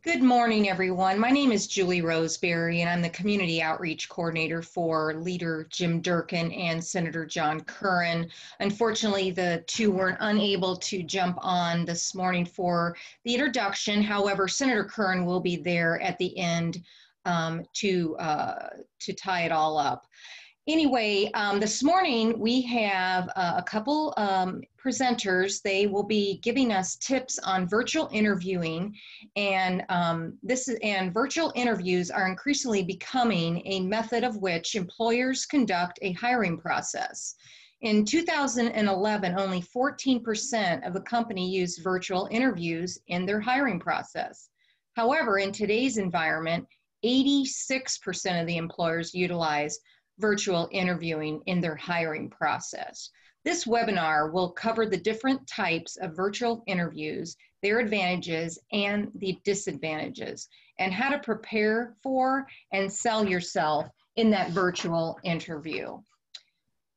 Good morning, everyone. My name is Julie Roseberry, and I'm the Community Outreach Coordinator for Leader Jim Durkin and Senator John Curran. Unfortunately, the two weren't unable to jump on this morning for the introduction. However, Senator Curran will be there at the end to tie it all up. Anyway, this morning we have a couple presenters. They will be giving us tips on virtual interviewing, and virtual interviews are increasingly becoming a method of which employers conduct a hiring process. In 2011, only 14% of the company used virtual interviews in their hiring process. However, in today's environment, 86% of the employers utilize virtual interviewing in their hiring process. This webinar will cover the different types of virtual interviews, their advantages and the disadvantages, and how to prepare for and sell yourself in that virtual interview.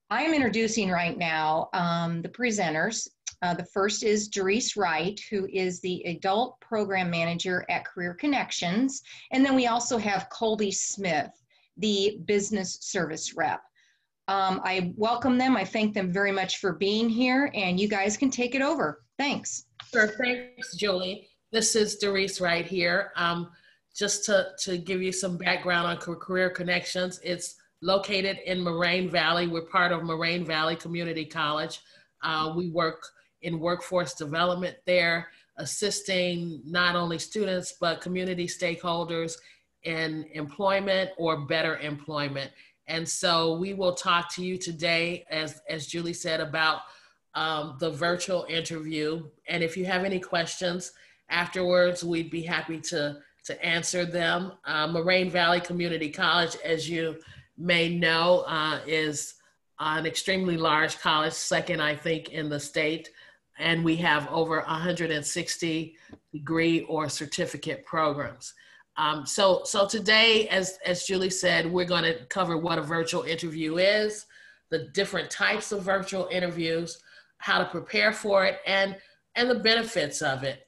I am introducing right now the presenters. The first is Doris Wright, who is the Adult Program Manager at Career Connections. And then we also have Colby Smith, the Business Service Rep. I welcome them. I thank them very much for being here, and you guys can take it over. Thanks. Sure, thanks, Julie. This is Doris right here. Just to give you some background on Career Connections, it's located in Moraine Valley. We're part of Moraine Valley Community College. We work in workforce development there, assisting not only students, but community stakeholders in employment or better employment. And so we will talk to you today, as Julie said, about the virtual interview. And if you have any questions afterwards, we'd be happy to answer them. Moraine Valley Community College, as you may know, is an extremely large college, second, I think, in the state. And we have over 160 degree or certificate programs. So today, as Julie said, we're going to cover what a virtual interview is, the different types of virtual interviews, how to prepare for it, and the benefits of it.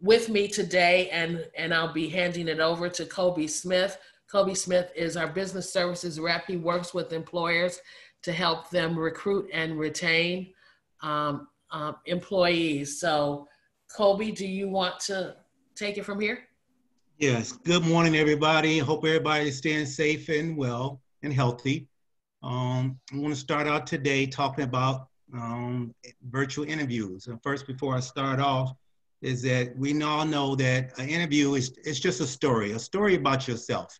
With me today, and I'll be handing it over to Colby Smith. Colby Smith is our Business Services Rep. He works with employers to help them recruit and retain employees. So Colby, do you want to take it from here? Yes, good morning, everybody. Hope everybody is staying safe and well and healthy. I want to start out today talking about virtual interviews. And first, before I start off, is that we all know that an interview it's just a story about yourself.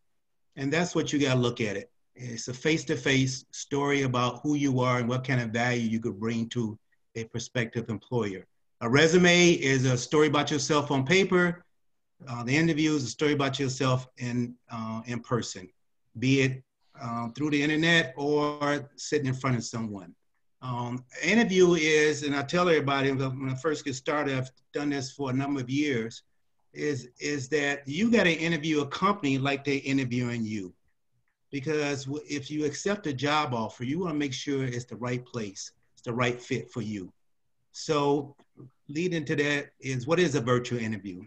And that's what you got to look at it. It's a face-to-face story about who you are and what kind of value you could bring to a prospective employer. A resume is a story about yourself on paper. The interview is a story about yourself in person, be it through the internet or sitting in front of someone. Interview is, and I tell everybody when I first get started, I've done this for a number of years, is that you got to interview a company like they're interviewing you. Because if you accept a job offer, you want to make sure it's the right place, it's the right fit for you. So leading to that is, what is a virtual interview?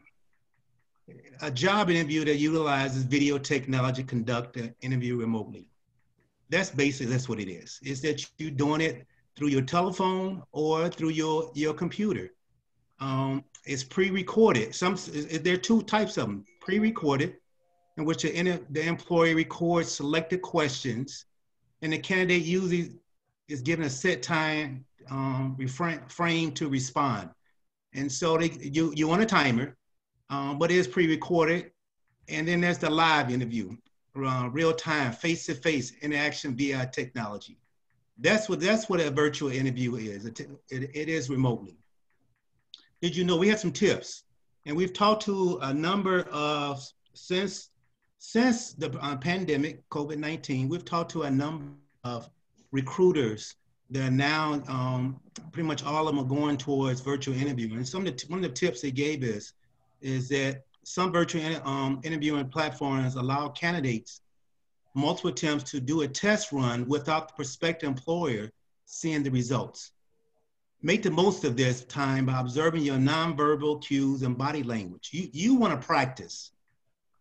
A job interview that utilizes video technology to conduct an interview remotely. That's what it is. Is that you're doing it through your telephone or through your computer. It's pre-recorded. There are two types of them. Pre-recorded, in which the employee records selected questions, and the candidate usually is given a set time frame to respond. And so you want a timer. But it is pre-recorded. And then there's the live interview, real time, face-to-face interaction via technology. That's what a virtual interview is. It is remotely. Did you know we have some tips? And we've talked to a number of, since the pandemic, COVID-19, we've talked to a number of recruiters that are now, pretty much all of them are going towards virtual interviewing. And one of the tips they gave is that some virtual interviewing platforms allow candidates multiple attempts to do a test run without the prospective employer seeing the results. Make the most of this time by observing your nonverbal cues and body language. You want to practice.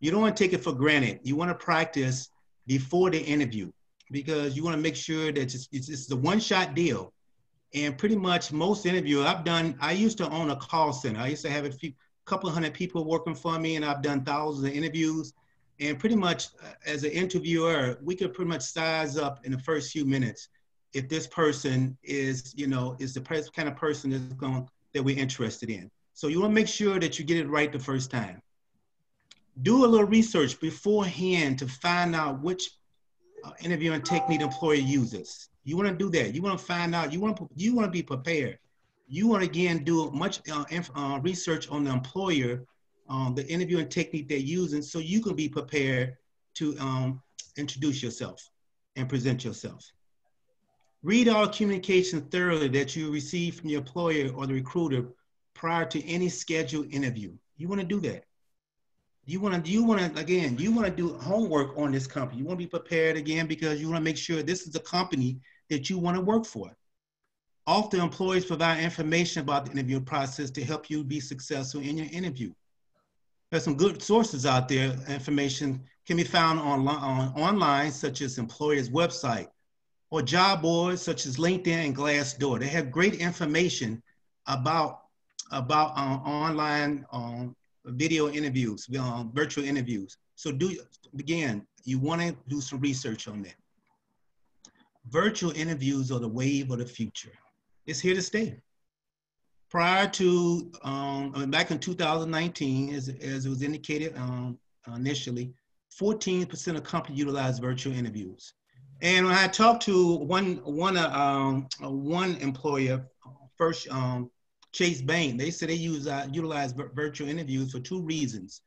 You don't want to take it for granted. You want to practice before the interview because you want to make sure that it's just a one-shot deal. And pretty much most interviews I used to own a call center. I used to have a couple of hundred people working for me, and I've done thousands of interviews. And pretty much as an interviewer, we could pretty much size up in the first few minutes if this person is, is the kind of person that we're interested in. So you want to make sure that you get it right the first time. Do a little research beforehand to find out which interviewing technique the employer uses. You want to do that. You want to find out. You want to be prepared. You want to again do much research on the employer, the interviewing technique they're using, so you can be prepared to introduce yourself and present yourself. Read all communication thoroughly that you receive from your employer or the recruiter prior to any scheduled interview. You want to do that. You want to do homework on this company. You want to be prepared again because you want to make sure this is a company that you want to work for. Often employees provide information about the interview process to help you be successful in your interview. There's some good sources out there. Information can be found online, such as employers' website, or job boards such as LinkedIn and Glassdoor. They have great information about online video interviews, virtual interviews. So you want to do some research on that. Virtual interviews are the wave of the future. It's here to stay. Prior to, back in 2019, as it was indicated initially, 14% of companies utilize virtual interviews. And when I talked to one employer, first Chase Bank, they said they utilize virtual interviews for two reasons.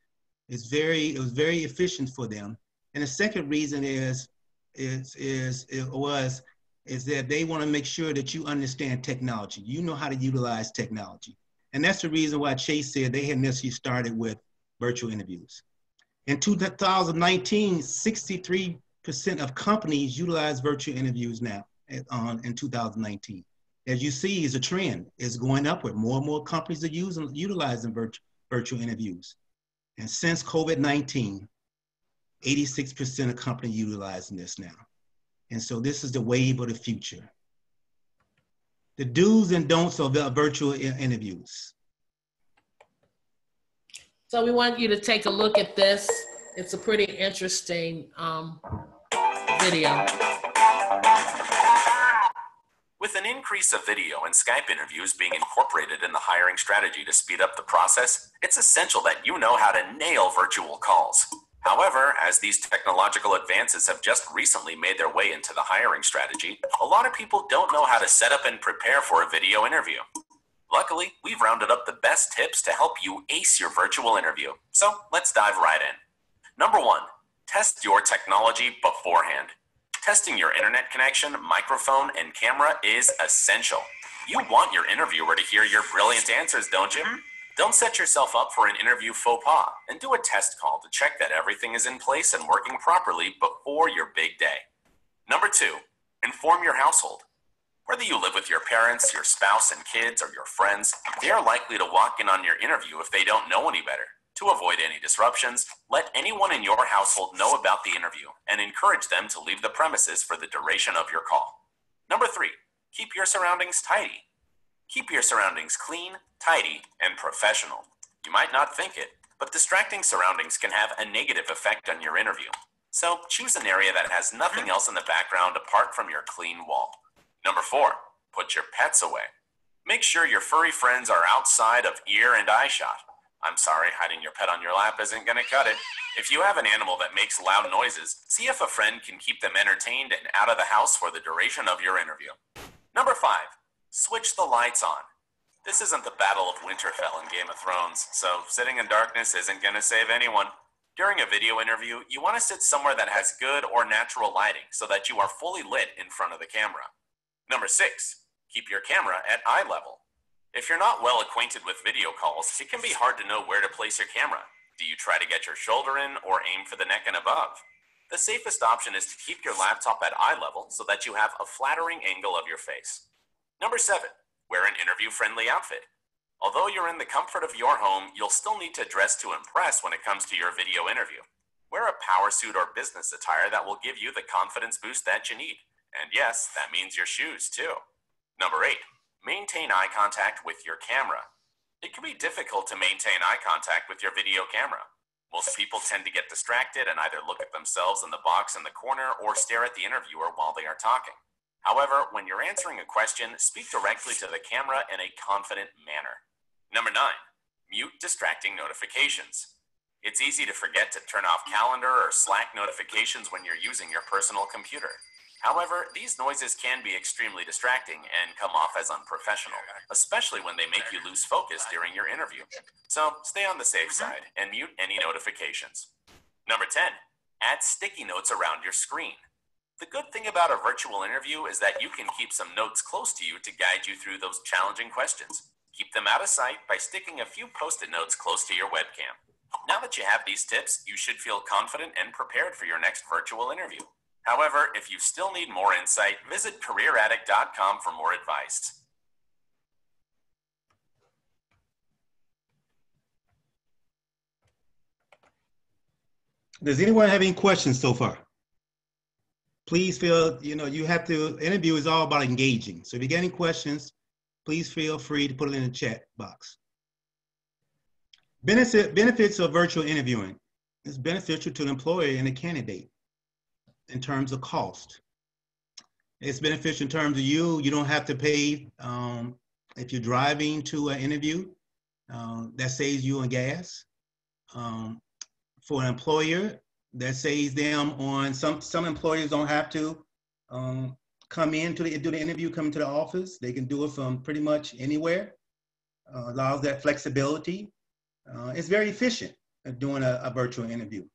It was very efficient for them, and the second reason is that they want to make sure that you understand technology. You know how to utilize technology, and that's the reason why Chase said they had initially started with virtual interviews. In 2019, 63% of companies utilize virtual interviews now in 2019. As you see, is a trend. It's going upward. More and more companies are utilizing virtual interviews. And since COVID-19, 86% of companies utilizing this now. And so this is the wave of the future. The do's and don'ts of virtual interviews. So we want you to take a look at this. It's a pretty interesting video. With an increase of video and Skype interviews being incorporated in the hiring strategy to speed up the process, it's essential that you know how to nail virtual calls. However, as these technological advances have just recently made their way into the hiring strategy, a lot of people don't know how to set up and prepare for a video interview. Luckily, we've rounded up the best tips to help you ace your virtual interview. So let's dive right in. Number 1, test your technology beforehand. Testing your internet connection, microphone, and camera is essential. You want your interviewer to hear your brilliant answers, don't you? Don't set yourself up for an interview faux pas and do a test call to check that everything is in place and working properly before your big day. Number 2, inform your household. Whether you live with your parents, your spouse and kids, or your friends, they are likely to walk in on your interview if they don't know any better. To avoid any disruptions, let anyone in your household know about the interview and encourage them to leave the premises for the duration of your call. Number 3, keep your surroundings tidy. Keep your surroundings clean, tidy, and professional. You might not think it, but distracting surroundings can have a negative effect on your interview. So choose an area that has nothing else in the background apart from your clean wall. Number 4, put your pets away. Make sure your furry friends are outside of ear and eye shot. I'm sorry, hiding your pet on your lap isn't going to cut it. If you have an animal that makes loud noises, see if a friend can keep them entertained and out of the house for the duration of your interview. Number 5, switch the lights on. This isn't the Battle of Winterfell in Game of Thrones, so sitting in darkness isn't going to save anyone. During a video interview, you want to sit somewhere that has good or natural lighting so that you are fully lit in front of the camera. Number 6, keep your camera at eye level. If you're not well acquainted with video calls, it can be hard to know where to place your camera. Do you try to get your shoulder in or aim for the neck and above? The safest option is to keep your laptop at eye level so that you have a flattering angle of your face. Number 7, Wear an interview-friendly outfit. Although you're in the comfort of your home, you'll still need to dress to impress when it comes to your video interview. Wear a power suit or business attire that will give you the confidence boost that you need. And yes, that means your shoes too. Number 8, maintain eye contact with your camera. It can be difficult to maintain eye contact with your video camera. Most people tend to get distracted and either look at themselves in the box in the corner or stare at the interviewer while they are talking. However, when you're answering a question, speak directly to the camera in a confident manner. Number 9, mute distracting notifications. It's easy to forget to turn off calendar or Slack notifications when you're using your personal computer. However, these noises can be extremely distracting and come off as unprofessional, especially when they make you lose focus during your interview. So stay on the safe side and mute any notifications. Number 10, add sticky notes around your screen. The good thing about a virtual interview is that you can keep some notes close to you to guide you through those challenging questions. Keep them out of sight by sticking a few Post-it notes close to your webcam. Now that you have these tips, you should feel confident and prepared for your next virtual interview. However, if you still need more insight, visit careeraddict.com for more advice. Does anyone have any questions so far? Please feel, you have to, interview is all about engaging. So if you get any questions, please feel free to put it in the chat box. Benefits of virtual interviewing. It's beneficial to the employer and the candidate in terms of cost. It's beneficial in terms of you don't have to pay, if you're driving to an interview, that saves you on gas. For an employer, that saves them on, some employers don't have to come in to do the interview, come to the office. They can do it from pretty much anywhere. Allows that flexibility. It's very efficient at doing a virtual interview.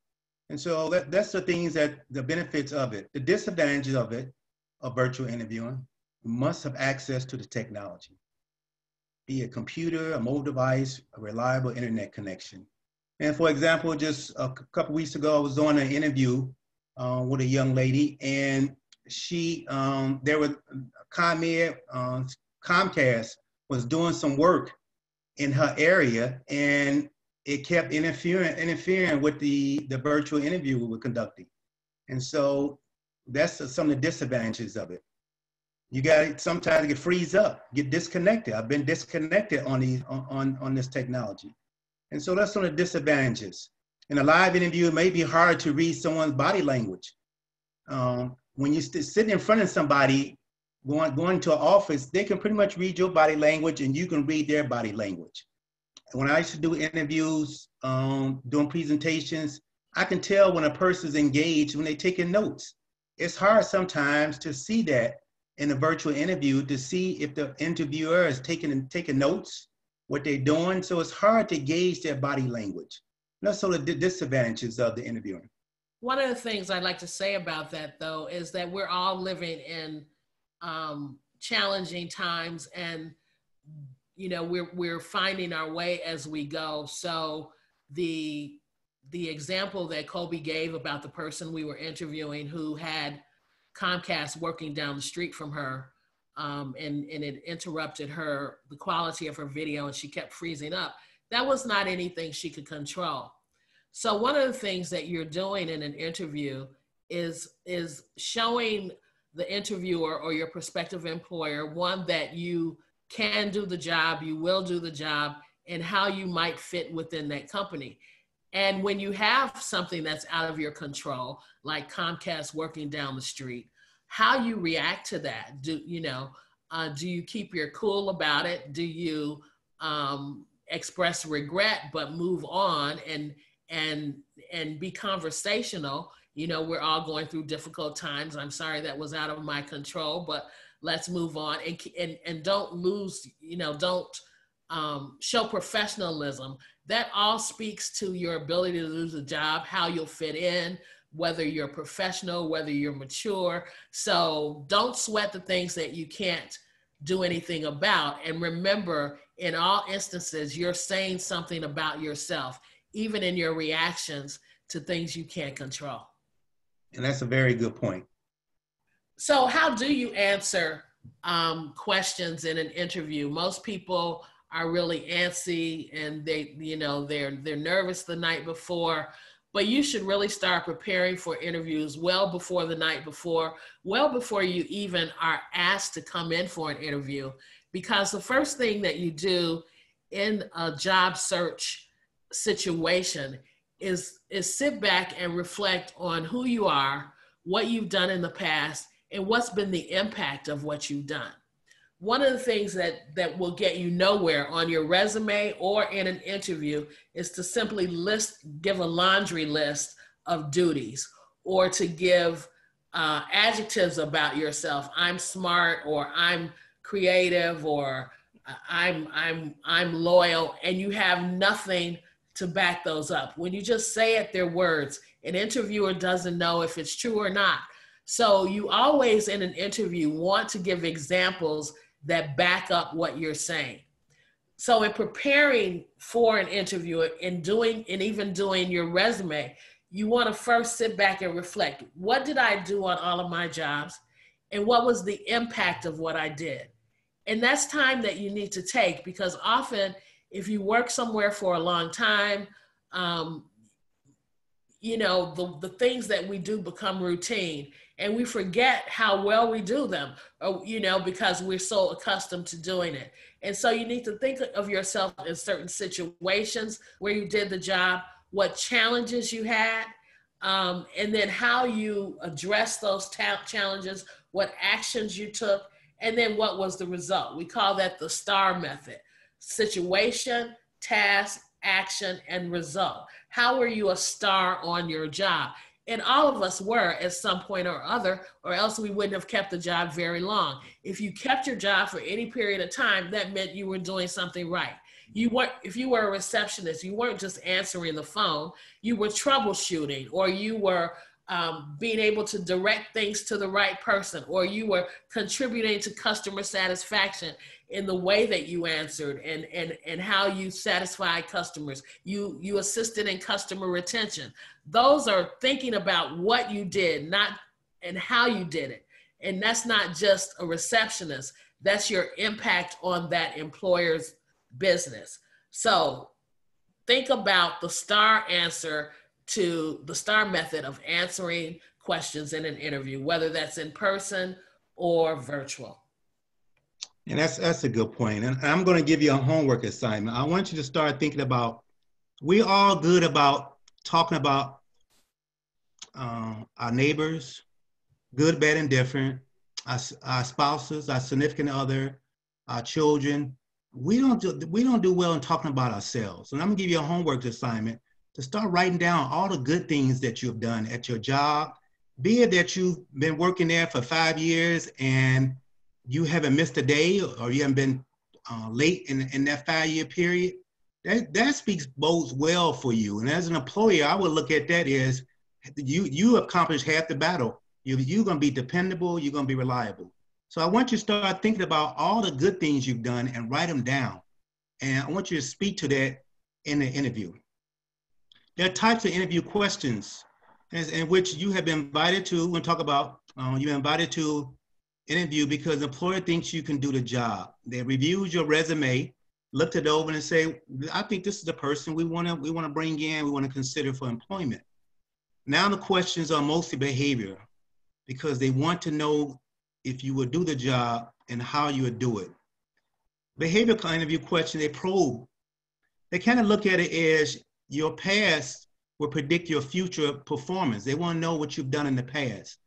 And so that's the things the benefits of it. The disadvantages of it, of virtual interviewing, you must have access to the technology. Be a computer, a mobile device, a reliable internet connection. And for example, just a couple weeks ago, I was doing an interview with a young lady, and there was Comcast was doing some work in her area, and it kept interfering with the virtual interview we were conducting. And so that's some of the disadvantages of it. You got sometimes it freeze up, get disconnected. I've been disconnected on this technology. And so that's some of the disadvantages. In a live interview, it may be hard to read someone's body language. When you're sitting in front of somebody, going to an office, they can pretty much read your body language and you can read their body language. When I used to do interviews, doing presentations, I can tell when a person's engaged when they're taking notes. It's hard sometimes to see that in a virtual interview, to see if the interviewer is taking notes, what they're doing. So it's hard to gauge their body language. That's some of the disadvantages of the interviewing. One of the things I'd like to say about that, though, is that we're all living in challenging times, and we're finding our way as we go. So the example that Colby gave about the person we were interviewing who had Comcast working down the street from her, and it interrupted the quality of her video, and she kept freezing up. That was not anything she could control. So one of the things that you're doing in an interview is showing the interviewer or your prospective employer, one, that you can do the job, you will do the job, and how you might fit within that company. And when you have something that's out of your control, like Comcast working down the street, how you react to that? Do you keep your cool about it? Do you express regret but move on and be conversational? We're all going through difficult times. I'm sorry that was out of my control, but let's move on and don't lose, don't show professionalism. That all speaks to your ability to do the job, how you'll fit in, whether you're professional, whether you're mature. So don't sweat the things that you can't do anything about. And remember, in all instances, you're saying something about yourself, even in your reactions to things you can't control. And that's a very good point. So how do you answer questions in an interview. Most people are really antsy and they're nervous the night before, but you should really start preparing for interviews well before the night before, well before you even are asked to come in for an interview. Because the first thing that you do in a job search situation is sit back and reflect on who you are, what you've done in the past, and what's been the impact of what you've done. One of the things that will get you nowhere on your resume or in an interview is to simply give a laundry list of duties, or to give adjectives about yourself. I'm smart, or I'm creative, or I'm loyal, and you have nothing to back those up. When you just say it, they're words. An interviewer doesn't know if it's true or not. So you always in an interview want to give examples that back up what you're saying. So in preparing for an interview and even doing your resume, you want to first sit back and reflect. What did I do on all of my jobs? And what was the impact of what I did? And that's time that you need to take, because often if you work somewhere for a long time, the things that we do become routine, and we forget how well we do them, because we're so accustomed to doing it. And so you need to think of yourself in certain situations where you did the job, what challenges you had, and then how you addressed those challenges, what actions you took, and then what was the result. We call that the STAR method: situation, task, action, and result. How were you a star on your job? And all of us were at some point or other, or else we wouldn't have kept the job very long. If you kept your job for any period of time, that meant you were doing something right. If you were a receptionist, you weren't just answering the phone, you were troubleshooting, or you were being able to direct things to the right person, or you were contributing to customer satisfaction in the way that you answered and how you satisfied customers. You assisted in customer retention. Those are thinking about what you did, and how you did it. And that's not just a receptionist, that's your impact on that employer's business. So think about the STAR answer to the STAR method of answering questions in an interview, whether that's in person or virtual. And that's a good point. And I'm going to give you a homework assignment. I want you to start thinking about, we're all good about talking about our neighbors, good, bad, and different, our spouses, our significant other, our children. We don't do well in talking about ourselves. And I'm gonna give you a homework assignment to start writing down all the good things that you've done at your job, be it that you've been working there for 5 years and you haven't missed a day, or you haven't been late in that 5-year period. That bodes well for you. And as an employer, I would look at that as you accomplished half the battle. You're gonna be dependable, you're gonna be reliable. So I want you to start thinking about all the good things you've done and write them down. And I want you to speak to that in the interview. There are types of interview questions in which you have been invited to. We're gonna talk about, you've been invited to interview because the employer thinks you can do the job. They reviewed your resume, looked it over and say, I think this is the person we wanna bring in, we wanna consider for employment. Now the questions are mostly behavior, because they want to know if you would do the job and how you would do it. Behavioral interview question, they probe. They kind of look at it as your past will predict your future performance. They want to know what you've done in the past.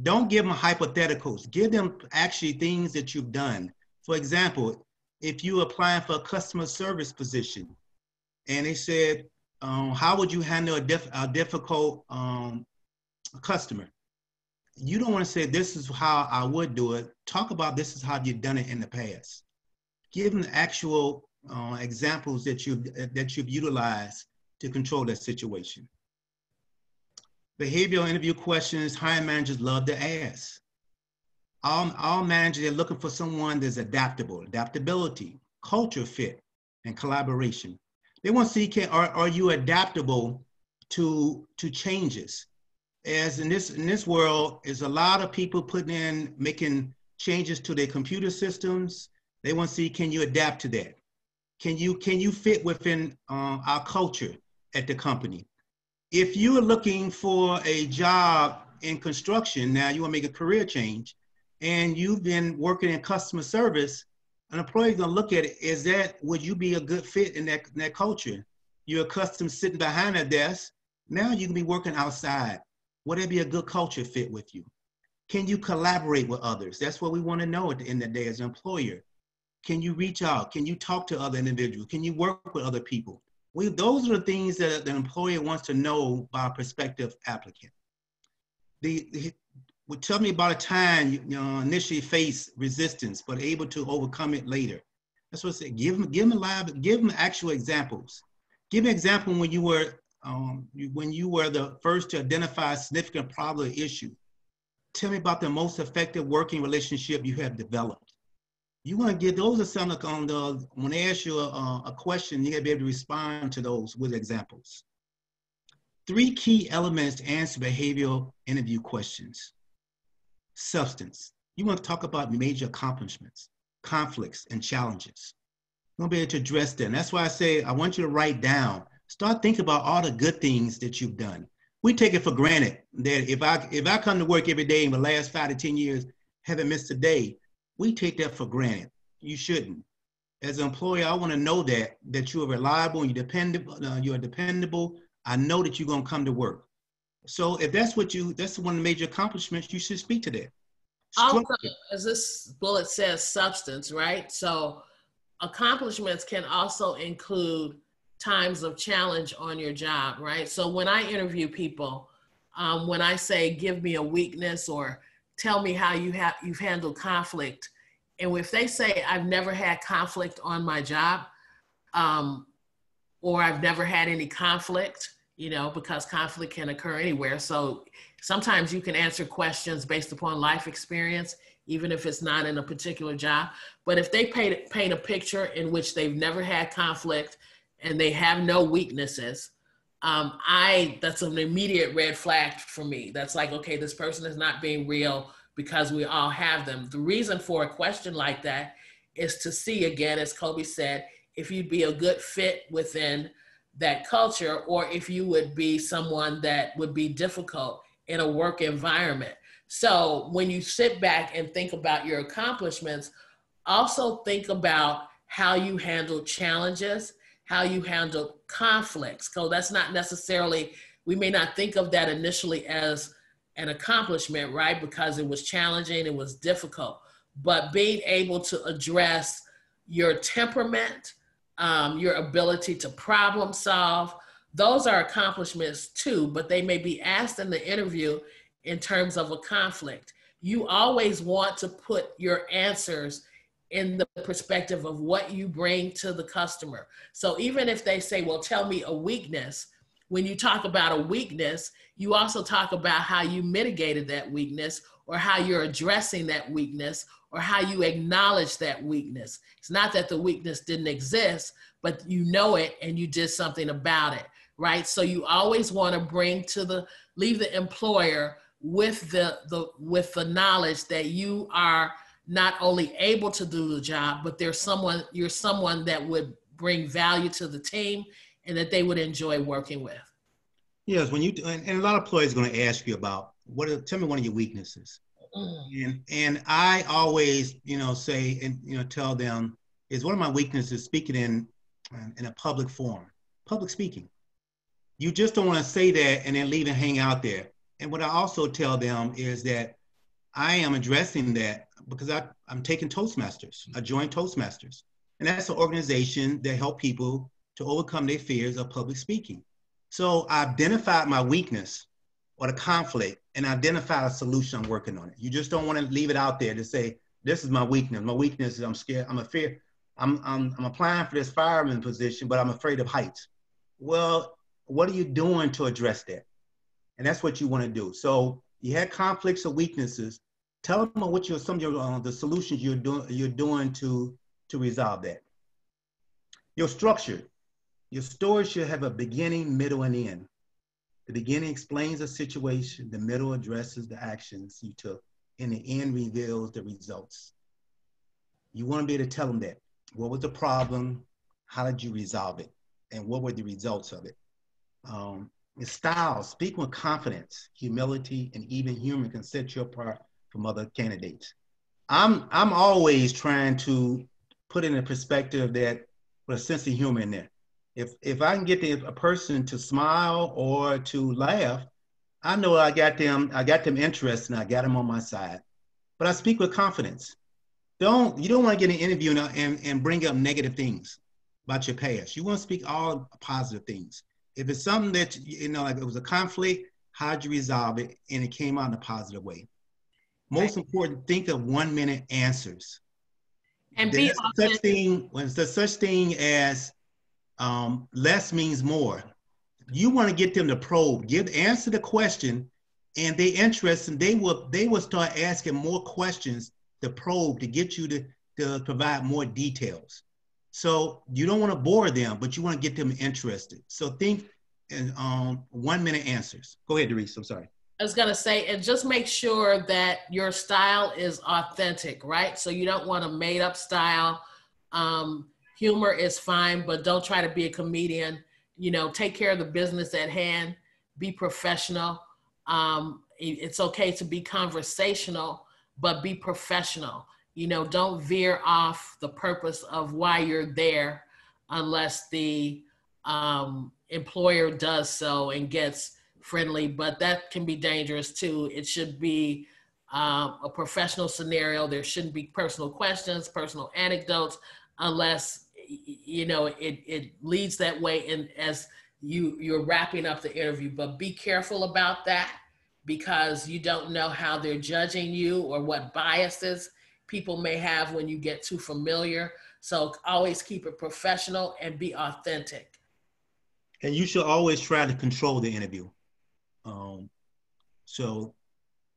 Don't give them hypotheticals. Give them actually things that you've done. For example, if you're applying for a customer service position and they said, how would you handle a difficult customer? You don't want to say, this is how I would do it. Talk about this is how you've done it in the past. Give them actual examples that you've utilized to control that situation. Behavioral interview questions, hiring managers love to ask. All managers are looking for someone that's adaptable, adaptability, culture fit, and collaboration. They want to see, are you adaptable to changes? As in this world, is a lot of people making changes to their computer systems. They want to see, can you adapt to that? Can you fit within our culture at the company? If you are looking for a job in construction, now you want to make a career change, and you've been working in customer service, an employee is going to look at it, would you be a good fit in that culture? You're accustomed to sitting behind a desk. Now you can be working outside. Would it be a good culture fit with you? Can you collaborate with others? That's what we want to know at the end of the day as an employer. Can you reach out? Can you talk to other individuals? Can you work with other people? Those are the things that the employer wants to know by a prospective applicant. Tell me about a time you initially faced resistance, but able to overcome it later. That's what I say. Give them actual examples. Give an example when you were the first to identify a significant problem or issue. Tell me about the most effective working relationship you have developed. You want to get those are some when they ask you a question, you got to be able to respond to those with examples. 3 key elements to answer behavioral interview questions. Substance. You want to talk about major accomplishments, conflicts, and challenges. You want to be able to address them. That's why I say I want you to write down. Start thinking about all the good things that you've done. We take it for granted that if I come to work every day in the last 5 to 10 years, haven't missed a day, we take that for granted. You shouldn't. As an employer, I want to know that you are reliable and you're dependable. I know that you're going to come to work. So if that's one of the major accomplishments, you should speak to that. Also, as this bullet says, substance, right? So accomplishments can also include times of challenge on your job, right? So when I interview people, when I say, give me a weakness or tell me how you've handled conflict. And if they say, I've never had conflict on my job, or I've never had any conflict, because conflict can occur anywhere. So sometimes you can answer questions based upon life experience, even if it's not in a particular job. But if they paint a picture in which they've never had conflict and they have no weaknesses, that's an immediate red flag for me. That's like, okay, this person is not being real because we all have them. The reason for a question like that is to see, again, as Kobe said, if you'd be a good fit within that culture, or if you would be someone that would be difficult in a work environment. So when you sit back and think about your accomplishments, also think about how you handle challenges, how you handle conflicts. So that's not necessarily, we may not think of that initially as an accomplishment, right? Because it was challenging, it was difficult, but being able to address your temperament, your ability to problem solve, those are accomplishments too, but they may be asked in the interview in terms of a conflict. You always want to put your answers in the perspective of what you bring to the customer. So even if they say, well, tell me a weakness, when you talk about a weakness, you also talk about how you mitigated that weakness, or how you're addressing that weakness, or how you acknowledge that weakness. It's not that the weakness didn't exist, but you know it and you did something about it, right? So you always want to leave the employer with the knowledge that you are not only able to do the job, but you're someone that would bring value to the team and that they would enjoy working with. Yes, and a lot of employees are going to ask you about, tell me one of your weaknesses. And I always, say, and, tell them, is one of my weaknesses speaking in a public forum, public speaking. You just don't want to say that and then leave and hang out there. And what I also tell them is that I am addressing that because I'm taking Toastmasters. I joined Toastmasters. And that's an organization that helps people to overcome their fears of public speaking. So I identified my weakness or the conflict and identified a solution. I'm working on it. You just don't want to leave it out there to say, this is my weakness. My weakness is I'm scared. I'm applying for this fireman position, but I'm afraid of heights. Well, what are you doing to address that? And that's what you want to do. So you had conflicts or weaknesses. Tell them what the solutions you're doing to resolve that. Your structure. Your story should have a beginning, middle, and end. The beginning explains the situation. The middle addresses the actions you took. and the end reveals the results. You want to be able to tell them that. What was the problem? How did you resolve it? And what were the results of it? Style, speak with confidence, humility, and even humor can set you apart from other candidates. I'm always trying to put in a perspective that with a sense of humor in there. If I can get a person to smile or to laugh, I know I got them interested and I got them on my side. But I speak with confidence. You don't want to get an interview and bring up negative things about your past. You want to speak all positive things. If it's something that, like it was a conflict, how'd you resolve it? And it came out in a positive way. Most important, think of 1 minute answers. And there's such thing as less means more. You want to get them to probe, answer the question, and they interested. They will start asking more questions to probe to get you to provide more details. So you don't want to bore them, but you want to get them interested. So think in 1 minute answers. Go ahead, Doris. I'm sorry. I was gonna say, and just make sure that your style is authentic, right? So you don't want a made up style. Humor is fine, but don't try to be a comedian. Take care of the business at hand, be professional. It's okay to be conversational, but be professional. Don't veer off the purpose of why you're there unless the employer does so and gets friendly, but that can be dangerous too. It should be a professional scenario. There shouldn't be personal questions, personal anecdotes, unless it leads that way and as you're wrapping up the interview. But be careful about that, because you don't know how they're judging you or what biases people may have when you get too familiar. So always keep it professional and be authentic. And you should always try to control the interview. So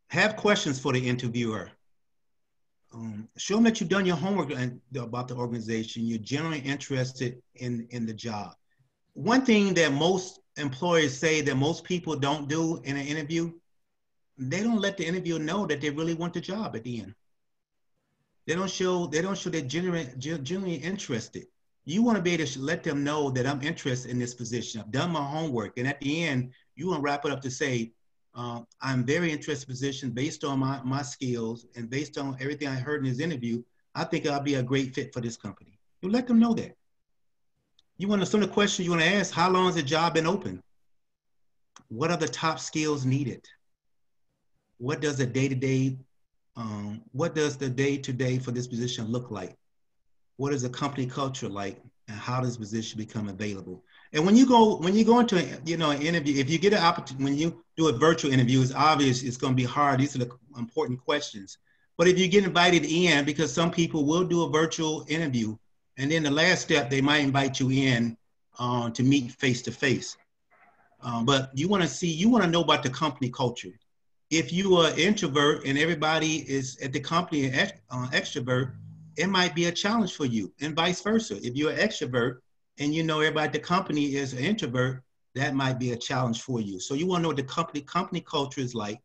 have questions for the interviewer. Show them that you've done your homework about the organization. You're genuinely interested in the job. One thing that most employers say that most people don't do in an interview, they don't let the interviewer know that they really want the job at the end. They don't show they're genuinely interested. You want to be able to let them know that I'm interested in this position. I've done my homework. And at the end, you want to wrap it up to say, I'm very interested in the position based on my skills and based on everything I heard in this interview. I think I'll be a great fit for this company. You let them know that. You want to, some of the questions you want to ask, how long has the job been open? What are the top skills needed? What does the day-to-day, what does the day-to-day for this position look like? What is the company culture like, and how does this position become available? And when you go into an interview, if you get an opportunity, when you do a virtual interview, it's obvious it's going to be hard. These are the important questions. But if you get invited in, because some people will do a virtual interview, and then the last step, they might invite you in to meet face to face. But you want to know about the company culture. If you are an introvert and everybody is at the company an extrovert, it might be a challenge for you, and vice versa. If you're an extrovert and everybody at the company is an introvert, that might be a challenge for you. So you want to know what the company culture is like.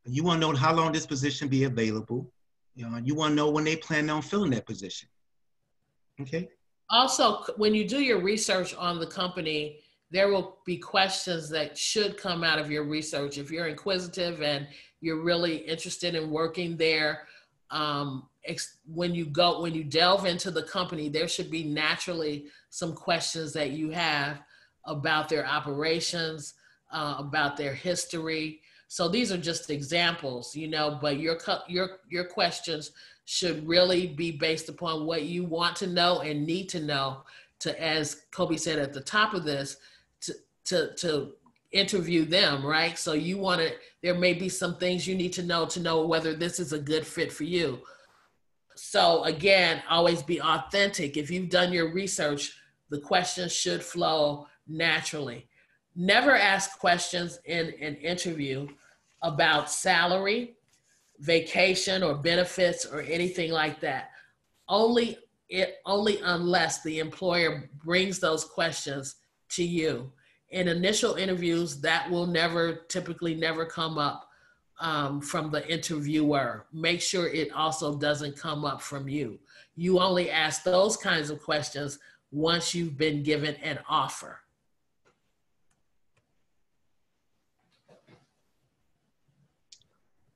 You want to know how long this position be available. You want to know when they plan on filling that position. Okay. Also, when you do your research on the company, there will be questions that should come out of your research. If you're inquisitive and you're really interested in working there, when you delve into the company, there should be naturally some questions that you have about their operations, about their history. So these are just examples, but your questions should really be based upon what you want to know and need to know to, as Kobe said at the top of this, to interview them, right? So there may be some things you need to know whether this is a good fit for you. So again, always be authentic. If you've done your research, the questions should flow naturally. Never ask questions in an interview about salary, vacation, or benefits, or anything like that. Only unless the employer brings those questions to you. In initial interviews, that will typically never come up. from the interviewer. Make sure it also doesn't come up from you. You only ask those kinds of questions once you've been given an offer.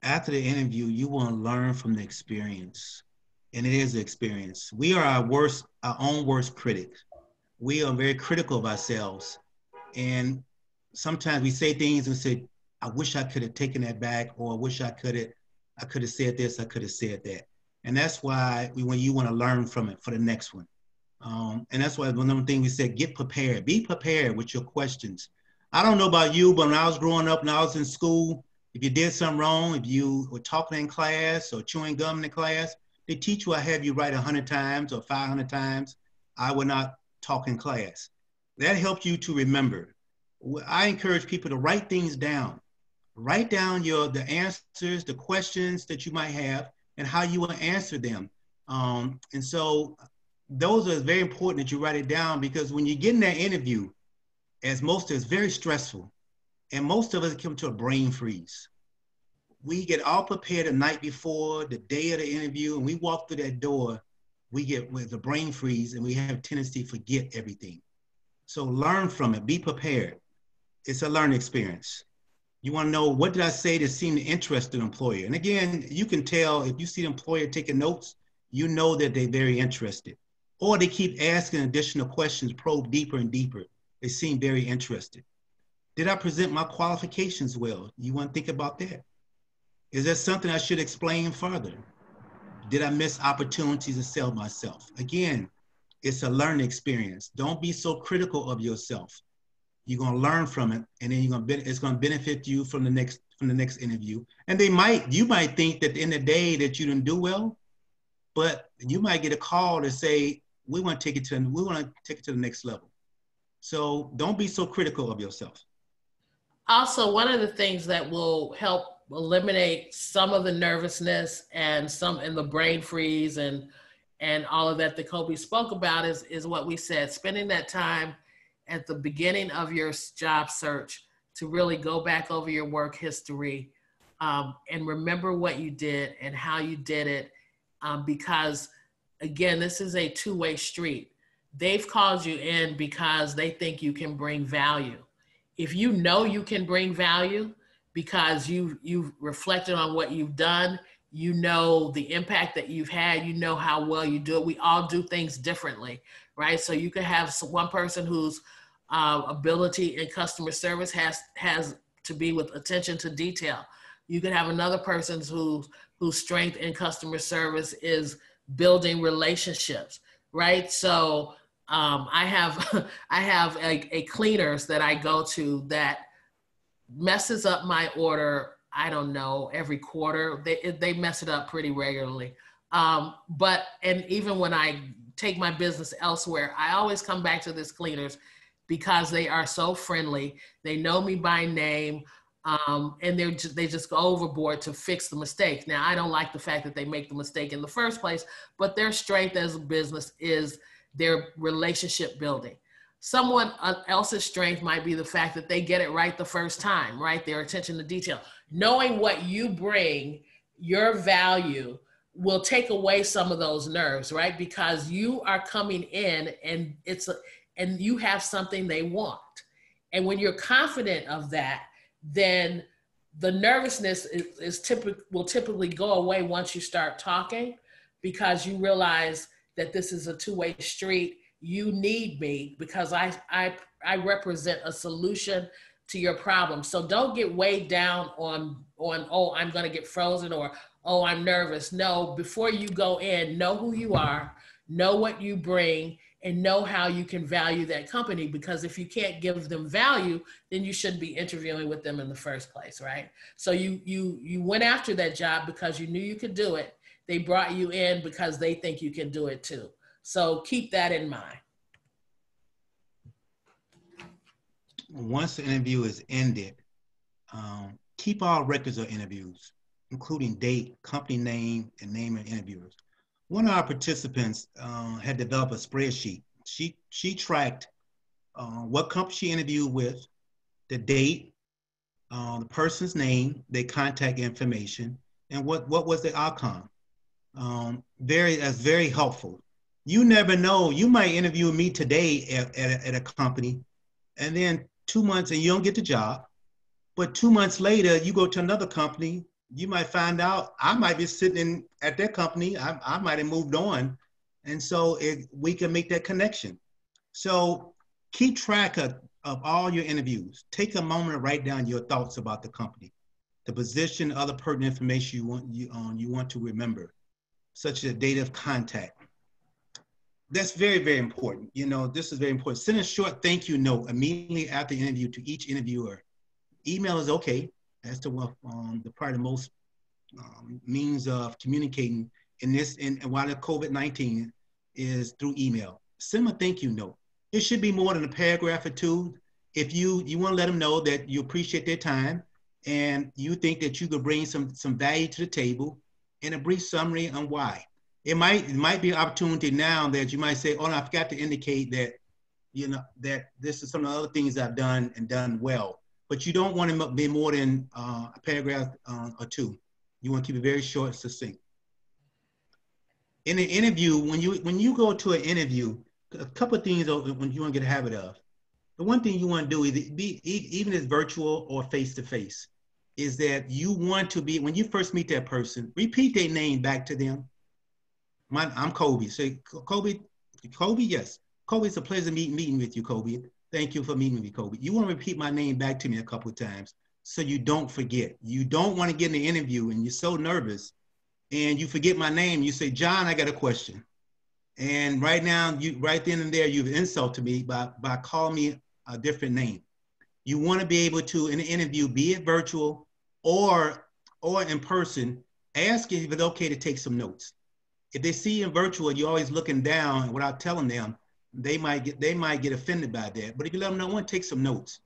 After the interview, you want to learn from the experience. And it is the experience. We are our own worst critics. We are very critical of ourselves. And sometimes we say things and say, I wish I could have taken that back, or I wish I could have said this, I could have said that. And that's why when you want to learn from it for the next one. And that's why one of the things we said, get prepared. Be prepared with your questions. I don't know about you, but when I was growing up and I was in school, if you did something wrong, if you were talking in class or chewing gum in the class, they teach you, I have you write 100 times or 500 times. I would not talk in class. That helps you to remember. I encourage people to write things down. Write down the answers, the questions that you might have, and how you will answer them. And so those are very important that you write it down, because when you get in that interview, as most is very stressful, and most of us come to a brain freeze. We get all prepared the night before, the day of the interview, and we walk through that door, we get with a brain freeze, and we have a tendency to forget everything. So learn from it, be prepared. It's a learning experience. You want to know, what did I say that seemed to interest the employer? And again, you can tell if you see the employer taking notes, you know that they're very interested. Or they keep asking additional questions, probe deeper and deeper. They seem very interested. Did I present my qualifications well? You want to think about that. Is there something I should explain further? Did I miss opportunities to sell myself? Again, it's a learning experience. Don't be so critical of yourself. You're going to learn from it, and then it's going to benefit you from the next interview. And you might think that at the end of the day that you didn't do well, but you might get a call to say, we want to take it to the next level. So don't be so critical of yourself. Also, one of the things that will help eliminate some of the nervousness and the brain freeze and all of that Kobe spoke about is what we said, spending that time at the beginning of your job search to really go back over your work history and remember what you did and how you did it. Because again, this is a two-way street. They've called you in because they think you can bring value. If you know you can bring value because you've reflected on what you've done, you know the impact that you've had, you know how well you do it. We all do things differently, right? So you could have one person whose ability in customer service has to be with attention to detail. You could have another person whose strength in customer service is building relationships, right? So I have a cleaners that I go to that messes up my order, I don't know, every quarter. They mess it up pretty regularly. And even when I take my business elsewhere, I always come back to this cleaners because they are so friendly. They know me by name. And they just go overboard to fix the mistake. Now, I don't like the fact that they make the mistake in the first place, but their strength as a business is their relationship building. Someone else's strength might be the fact that they get it right the first time, right? Their attention to detail. Knowing what you bring, your value, will take away some of those nerves, right? Because you are coming in and you have something they want. And when you're confident of that, then the nervousness will typically go away once you start talking, because you realize that this is a two-way street. You need me because I represent a solution to your problem. So don't get weighed down on oh, I'm going to get frozen, or oh, I'm nervous. No, before you go in, know who you are, know what you bring, and know how you can value that company. Because if you can't give them value, then you shouldn't be interviewing with them in the first place, right? So you went after that job because you knew you could do it. They brought you in because they think you can do it too. So keep that in mind. Once the interview is ended, keep all records of interviews, including date, company name, and name of interviewers. One of our participants had developed a spreadsheet. She tracked what company she interviewed with, the date, the person's name, their contact information, and what was the outcome. That's very helpful. You never know. You might interview me today at a company, and then 2 months and you don't get the job. But 2 months later, you go to another company, you might find out I might be sitting at that company. I might have moved on. And so we can make that connection. So keep track of all your interviews. Take a moment to write down your thoughts about the company, the position, other pertinent information you want to remember, such as a date of contact. That's very, very important. This is very important. Send a short thank you note immediately after the interview to each interviewer. Email is okay. That's the probably the most means of communicating and while the COVID-19 is through email. Send them a thank you note. It should be more than a paragraph or two. If you want to let them know that you appreciate their time and you think that you could bring some value to the table, and a brief summary on why. It might be an opportunity now that you might say, oh, no, I forgot to indicate that, that this is some of the other things I've done and done well. But you don't want to be more than a paragraph or two. You want to keep it very short and succinct. In an interview, when you go to an interview, a couple of things when you want to get a habit of. The one thing you want to do is even if it's virtual or face-to-face, is that you want to be, when you first meet that person, repeat their name back to them. I'm Kobe. Say, Kobe, yes. Kobe, it's a pleasure meeting with you, Kobe. Thank you for meeting with me, Kobe. You want to repeat my name back to me a couple of times so you don't forget. You don't want to get in the interview and you're so nervous and you forget my name. You say, John, I got a question. And right now, right then and there, you've insulted me by calling me a different name. You want to be able to, in an interview, be it virtual or in person, ask if it's okay to take some notes. If they see you in virtual, you're always looking down without telling them, they might get offended by that. But if you let them know, I want to take some notes.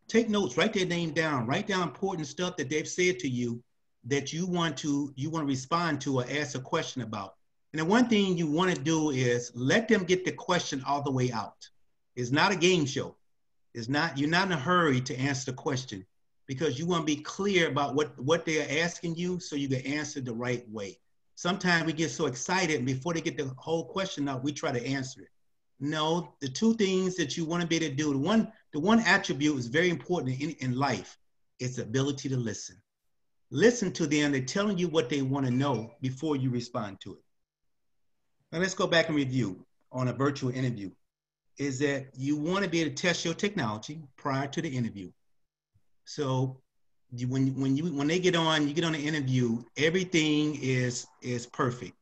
Take notes, write their name down, write down important stuff that they've said to you that you want to respond to or ask a question about. And the one thing you want to do is let them get the question all the way out. It's not a game show. You're not in a hurry to answer the question because you want to be clear about what they are asking you so you can answer the right way. Sometimes we get so excited and before they get the whole question out, we try to answer it. No, the two things that you want to be able to do, the one attribute is very important in life. It's the ability to listen. Listen to them. They're telling you what they want to know before you respond to it. Now let's go back and review on a virtual interview. Is that you want to be able to test your technology prior to the interview. So when they get on, you get on the interview, everything is perfect.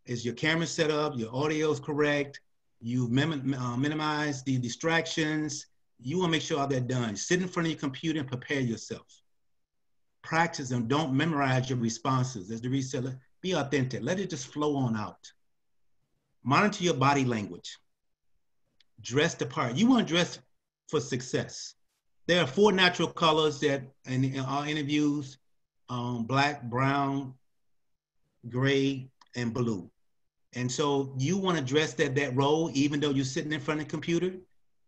Is your camera set up? Your audio is correct? You've minimized the distractions. You want to make sure all that done. Sit in front of your computer and prepare yourself. Practice them. Don't memorize your responses. As the reseller, be authentic. Let it just flow on out. Monitor your body language. Dress the part. You want to dress for success. There are 4 natural colors that in our interviews, black, brown, gray, and blue. And so you want to dress that role, even though you're sitting in front of the computer.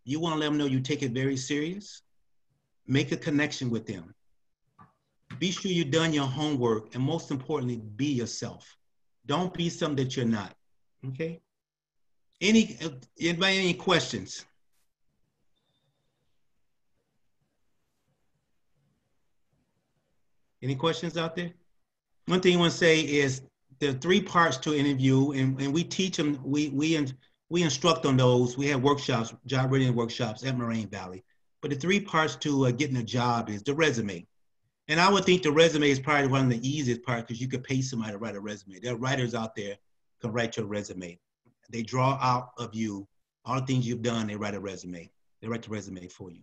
You want to let them know you take it very serious. Make a connection with them. Be sure you've done your homework, and most importantly, be yourself. Don't be something that you're not, okay? Anybody any questions? Any questions out there? One thing I want to say is there are 3 parts to an interview, and we teach them, we instruct on those. We have workshops, job readiness workshops at Moraine Valley. But the 3 parts to getting a job is the resume. And I would think the resume is probably one of the easiest parts because you could pay somebody to write a resume. There are writers out there who can write your resume. They draw out of you all the things you've done, they write a resume. They write the resume for you.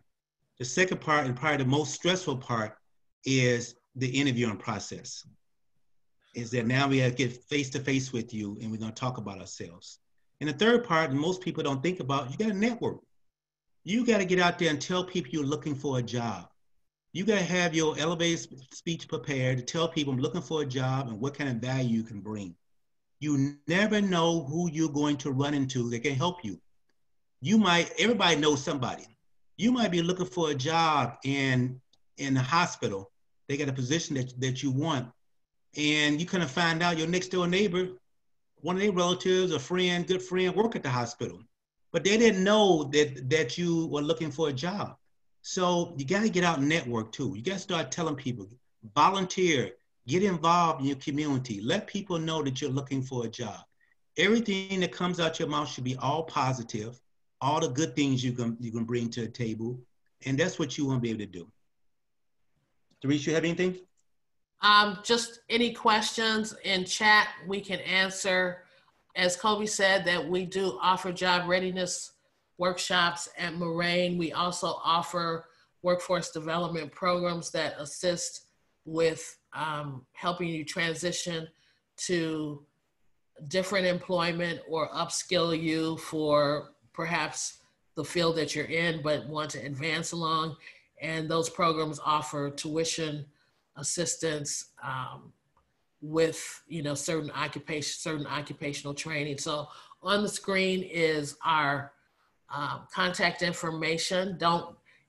The second part, and probably the most stressful part, is the interviewing process. Is that now we have to get face-to-face with you and we're gonna talk about ourselves. And the third part, and most people don't think about, you gotta network. You gotta get out there and tell people you're looking for a job. You gotta have your elevated speech prepared to tell people I'm looking for a job and what kind of value you can bring. You never know who you're going to run into that can help you. Everybody knows somebody. You might be looking for a job and in the hospital. They got a position that you want. And you kind of find out your next door neighbor, one of their relatives, a friend, good friend, work at the hospital. But they didn't know that you were looking for a job. So you got to get out and network too. You got to start telling people, volunteer, get involved in your community. Let people know that you're looking for a job. Everything that comes out your mouth should be all positive, all the good things you can bring to the table. And that's what you want to be able to do. Doris, you have anything? Just any questions in chat we can answer. As Colby said, that we do offer job readiness workshops at Moraine. We also offer workforce development programs that assist with helping you transition to different employment or upskill you for perhaps the field that you're in but want to advance along. And those programs offer tuition assistance with certain occupational training. So on the screen is our contact information.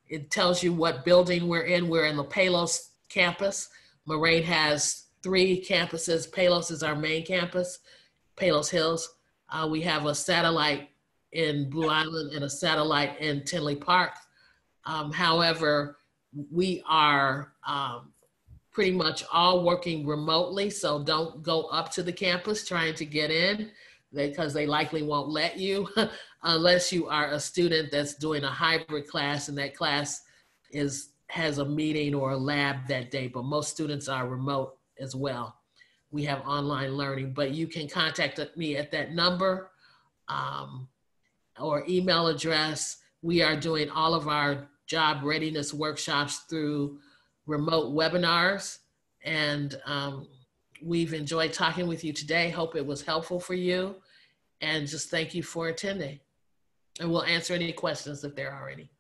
It tells you what building we're in. We're in the Palos campus. Moraine has 3 campuses. Palos is our main campus, Palos Hills. We have a satellite in Blue Island and a satellite in Tinley Park. However, we are pretty much all working remotely, so don't go up to the campus trying to get in, because they likely won't let you unless you are a student that's doing a hybrid class and that class has a meeting or a lab that day, but most students are remote as well. We have online learning, but you can contact me at that number or email address. We are doing all of our job readiness workshops through remote webinars, and we've enjoyed talking with you today. Hope it was helpful for you, and just thank you for attending. And we'll answer any questions if there are any.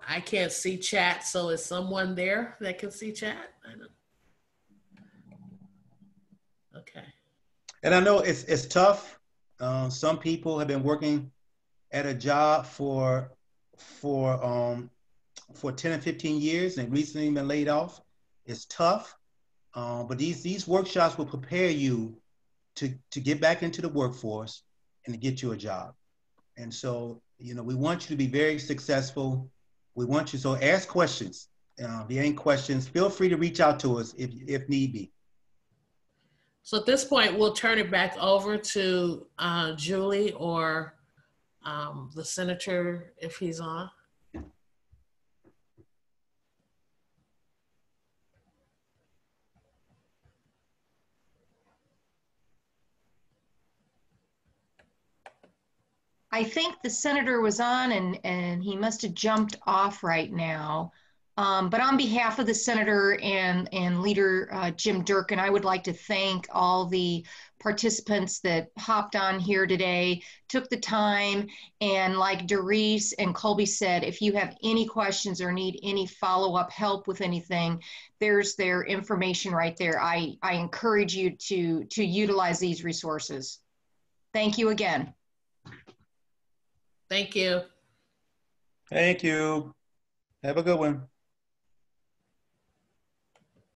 I can't see chat, so is someone there that can see chat? I don't. Okay. And I know it's tough. Some people have been working at a job for 10 or 15 years and recently been laid off. It's tough, but these workshops will prepare you to get back into the workforce and to get you a job. And so, we want you to be very successful. We want you, so ask questions. If there ain't questions, feel free to reach out to us if need be. So at this point, we'll turn it back over to Julie or the senator if he's on. I think the senator was on and he must have jumped off right now. But on behalf of the senator and leader Jim Durkin, I would like to thank all the participants that hopped on here today, took the time, and like Doris and Colby said, if you have any questions or need any follow-up help with anything, there's their information right there. I encourage you to utilize these resources. Thank you again. Thank you. Thank you. Have a good one.